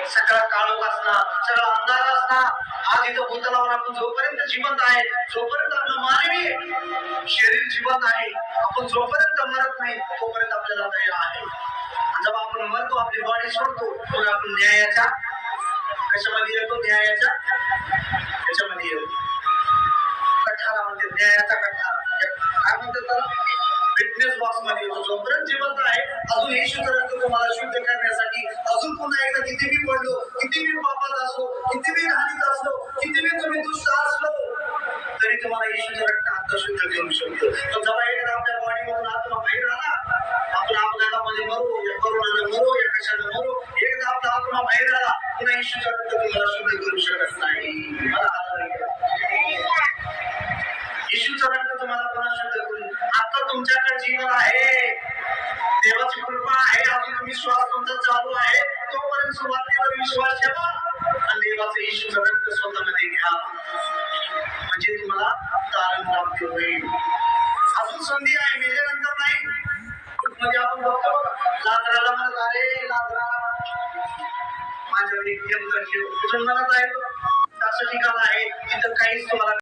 सगळा काळोख असणार, सगळा अंधार असणार. आज इथं भूतलावर आपण जोपर्यंत जिवंत आहे, जोपर्यंत आपलं मानवी शरीर जिवंत आहे, आपण जोपर्यंत मरत नाही तोपर्यंत आपल्याला दया आहे. जेव्हा आपण मरतो, आपली बॉडी सोडतो, मग आपण न्यायाच्या कशामध्ये येतो? न्यायाच्या त्याच्यामध्ये येतो. कठारामध्ये न्यायाचा कठार काय म्हणतात त्याला? फिटनेस बॉक्स मध्ये येतो. जोपर्यंत जिवंत आहे, अजून हे शुद्ध रक्त तुम्हाला शुद्ध करण्यासाठी अजून पुन्हा एकदा किती बी पडलो, किती बी पापात असलो, किती बी घाणीत असलो, किती बी तुम्ही दुष्ट असलो, तरी तुम्हाला हे शुद्ध रक्त आता शुद्ध करू शकतो. पण जेव्हा एकदा आपल्या बॉडीमधून आत्मा बाहेर आला, आपण अपघातामध्ये मरू, या करोनानं मरू, या कशानं मरू, एकदा आपला आत्मा बाहेर आला, पुन्हा हे शुद्ध रक्त तुम्हाला शुद्ध करू शकत नाही. मला आधार आहे. येशूचं रक्त तुम्हाला पुन्हा शुद्ध करून, आता तुमच्याकडे जीवन आहे, देवाची कृपा आहे, अजून विश्वास तुमचा चालू आहे, तोपर्यंत सुरुवातीवर विश्वास ठेवा आणि देवाचं येशूचं रक्त स्वतःमध्ये घ्या, म्हणजे तुम्हाला तारण प्राप्त होईल. अजून संधी आहे, मेल्यानंतर नाही. म्हणजे आपण बघतो लाजराला म्हणत, अरे लाजरा माझ्यावर एक यंत्र ठेव, म्हणत आहे तो असं ठिकाण आहे तिथं काहीच तुम्हाला